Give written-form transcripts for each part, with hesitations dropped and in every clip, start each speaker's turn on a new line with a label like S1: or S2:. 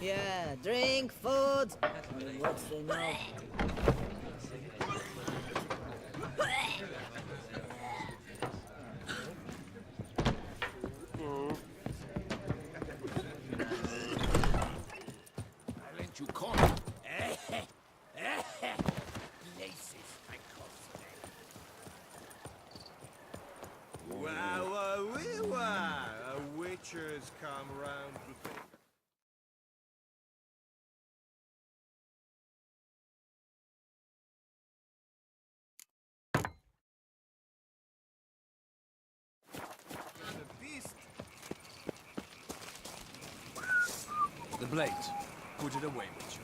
S1: Yeah, drink, food. What's the no?
S2: I lent you corn. Places, I call them.
S3: Wow, a witcher's come round to pay. The beast.
S2: The blade. Put it away with you.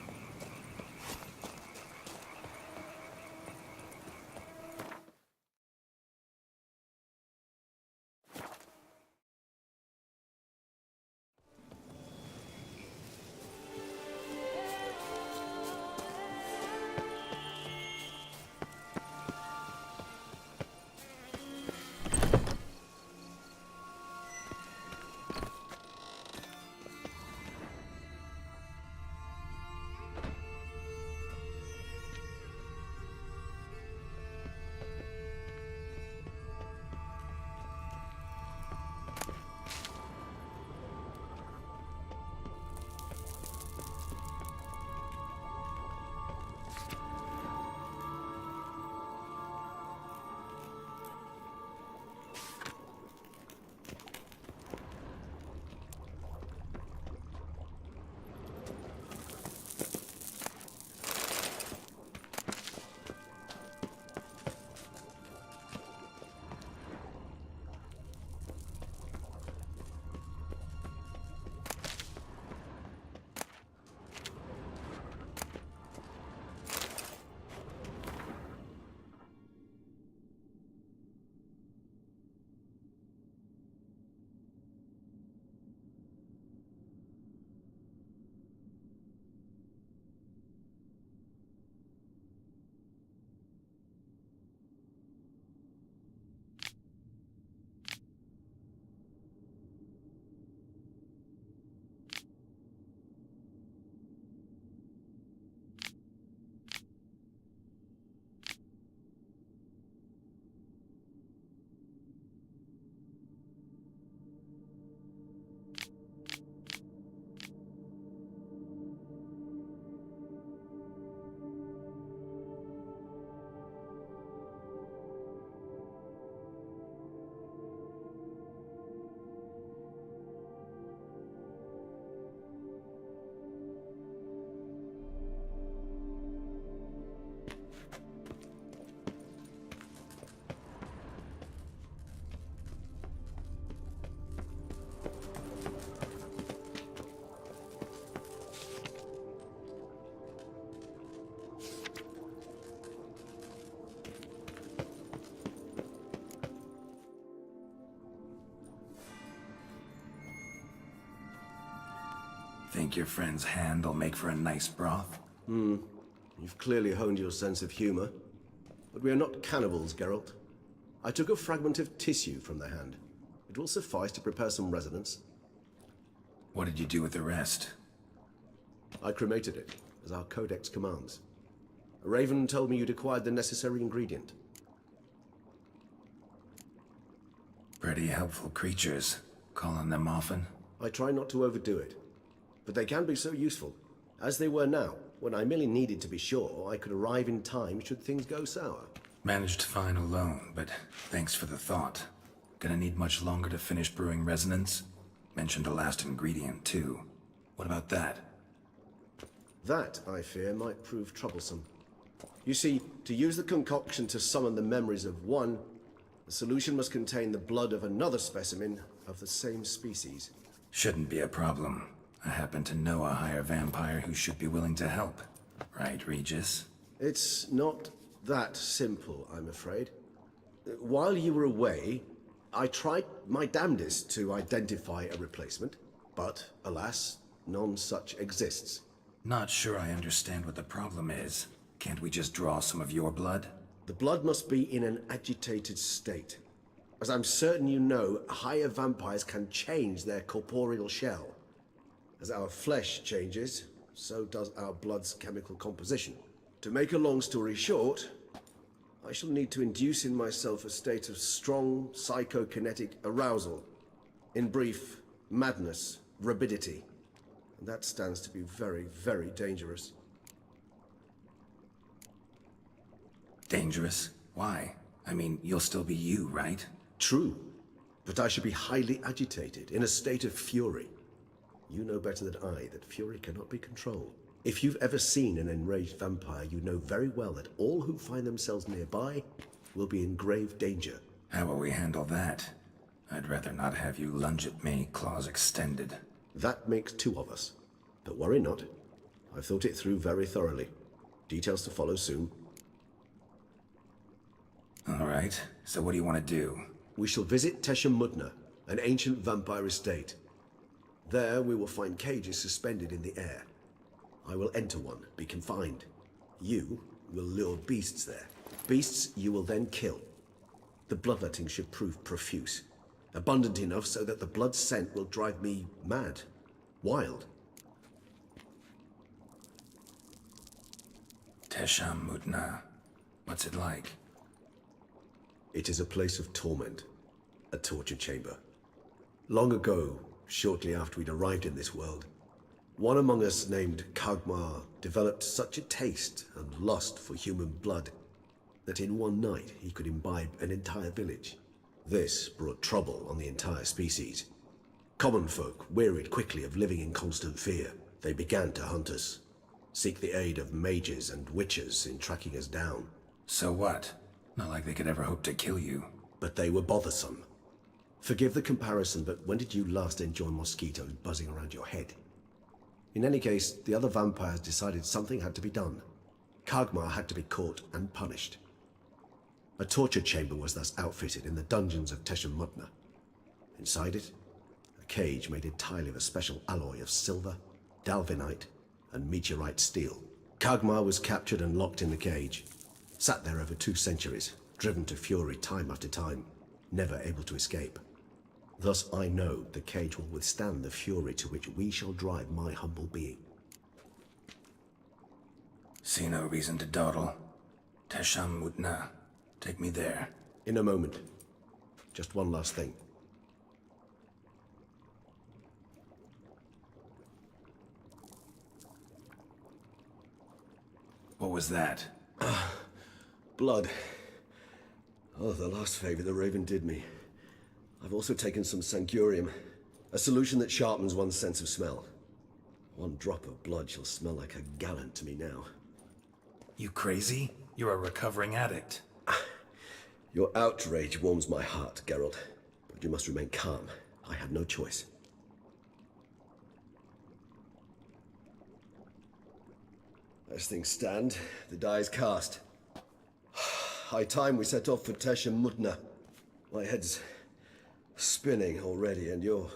S4: Think your friend's hand will make for a nice broth?
S3: You've clearly honed your sense of humor. But we are not cannibals, Geralt. I took a fragment of tissue from the hand. It will suffice to prepare some resonance.
S4: What did you do with the rest?
S3: I cremated it, as our codex commands. A raven told me you'd acquired the necessary ingredient.
S4: Pretty helpful creatures. Calling them often?
S3: I try not to overdo it. But they can be so useful, as they were now, when I merely needed to be sure I could arrive in time should things go sour.
S4: Managed fine alone, but thanks for the thought. Gonna need much longer to finish brewing resonance? Mentioned the last ingredient, too. What about that?
S3: That, I fear, might prove troublesome. You see, to use the concoction to summon the memories of one, the solution must contain the blood of another specimen of the same species.
S4: Shouldn't be a problem. I happen to know a higher vampire who should be willing to help. Right, Regis?
S3: It's not that simple, I'm afraid. While you were away, I tried my damnedest to identify a replacement, but alas, none such exists.
S4: Not sure I understand what the problem is. Can't we just draw some of your blood?
S3: The blood must be in an agitated state. As I'm certain you know, higher vampires can change their corporeal shell. As our flesh changes, so does our blood's chemical composition. To make a long story short, I shall need to induce in myself a state of strong psychokinetic arousal. In brief, madness, rabidity. And that stands to be very, very dangerous.
S4: Dangerous? Why? I mean, you'll still be you, right?
S3: True, but I should be highly agitated, in a state of fury. You know better than I that fury cannot be controlled. If you've ever seen an enraged vampire, you know very well that all who find themselves nearby will be in grave danger.
S4: How will we handle that? I'd rather not have you lunge at me, claws extended.
S3: That makes two of us. But worry not. I've thought it through very thoroughly. Details to follow soon.
S4: All right, so what do you want to do?
S3: We shall visit Tesha Mudna, an ancient vampire estate. There we will find cages suspended in the air. I will enter one, be confined. You will lure beasts there. Beasts you will then kill. The bloodletting should prove profuse. Abundant enough so that the blood scent will drive me mad. Wild.
S4: Tesha Mudna. What's it like?
S3: It is a place of torment. A torture chamber. Long ago, shortly after we'd arrived in this world, one among us named Kagmar developed such a taste and lust for human blood that in one night he could imbibe an entire village. This brought trouble on the entire species. Common folk wearied quickly of living in constant fear. They began to hunt us, seek the aid of mages and witches in tracking us down.
S4: So what? Not like they could ever hope to kill you.
S3: But they were bothersome. Forgive the comparison, but when did you last enjoy mosquitoes buzzing around your head? In any case, the other vampires decided something had to be done. Kagmar had to be caught and punished. A torture chamber was thus outfitted in the dungeons of Tesha Mudna. Inside it, a cage made entirely of a special alloy of silver, dalvinite, and meteorite steel. Kagmar was captured and locked in the cage. Sat there over 2 centuries, driven to fury time after time, never able to escape. Thus I know the cage will withstand the fury to which we shall drive my humble being.
S4: See no reason to dawdle. Tesha Mudna. Take me there.
S3: In a moment. Just one last thing.
S4: What was that?
S3: Blood. Oh, the last favor the Raven did me. I've also taken some Sancurium, a solution that sharpens one's sense of smell. One drop of blood shall smell like a gallon to me now.
S4: You crazy? You're a recovering addict.
S3: Your outrage warms my heart, Geralt. But you must remain calm. I had no choice. As things stand, the die is cast. High time we set off for Tesha Mudna. My head's spinning already, and you're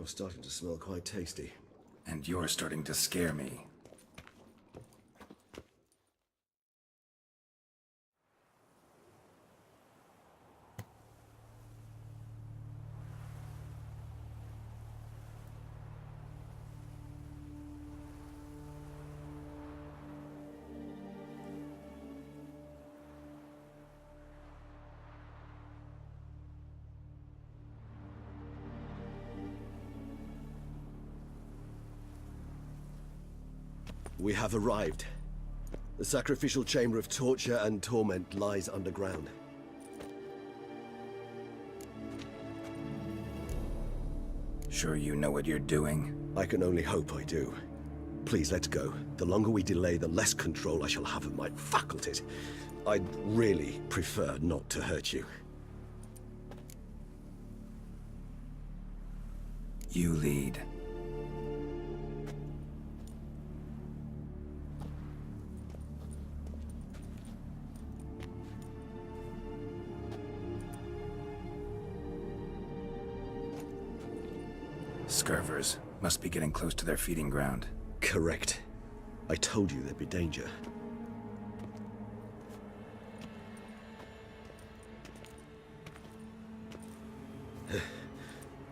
S3: starting to smell quite tasty.
S4: And you're starting to scare me.
S3: We have arrived. The sacrificial chamber of torture and torment lies underground.
S4: Sure you know what you're doing?
S3: I can only hope I do. Please, let's go. The longer we delay, the less control I shall have of my faculties. I'd really prefer not to hurt you.
S4: You lead. Scurvers. Must be getting close to their feeding ground.
S3: Correct. I told you there'd be danger.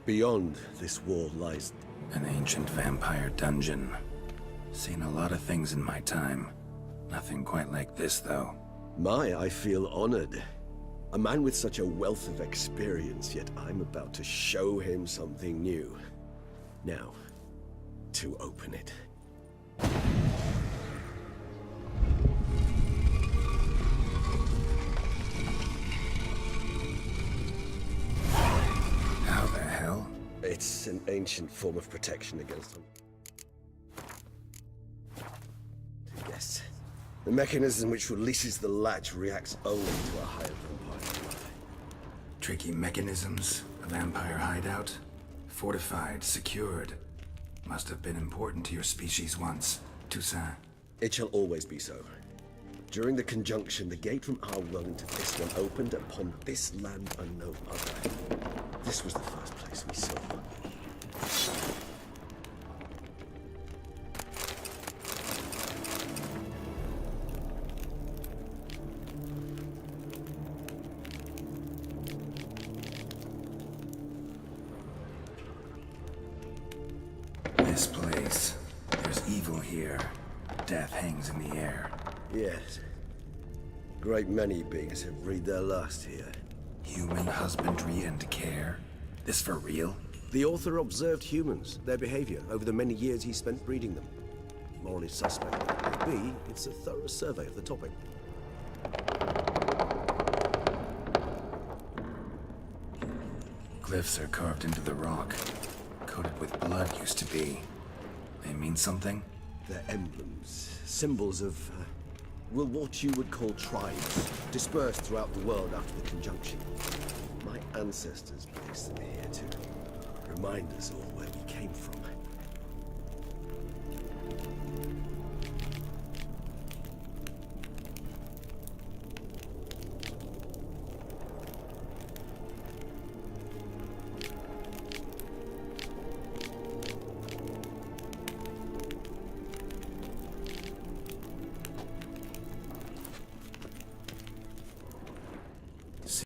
S3: Beyond this wall lies...
S4: An ancient vampire dungeon. Seen a lot of things in my time. Nothing quite like this, though.
S3: I feel honored. A man with such a wealth of experience, yet I'm about to show him something new. Now, to open it.
S4: How the hell?
S3: It's an ancient form of protection against them. Yes. The mechanism which releases the latch reacts only to a higher vampire blood.
S4: Tricky mechanisms, a vampire hideout. Fortified, secured. Must have been important to your species once, Toussaint.
S3: It shall always be so. During the conjunction, the gate from our world to this one opened upon this land and no other. This was the first place we saw.
S4: This place. There's evil here. Death hangs in the air.
S3: Yes. Great many beings have breathed their last here.
S4: Human husbandry and care. This for real?
S3: The author observed humans, their behavior, over the many years he spent breeding them. Morally suspect it may be, it's a thorough survey of the topic.
S4: Glyphs are carved into the rock. Coated with blood used to be. They mean something?
S3: They're emblems, symbols of, what you would call tribes, dispersed throughout the world after the conjunction. My ancestors placed them here to remind us all where we came from.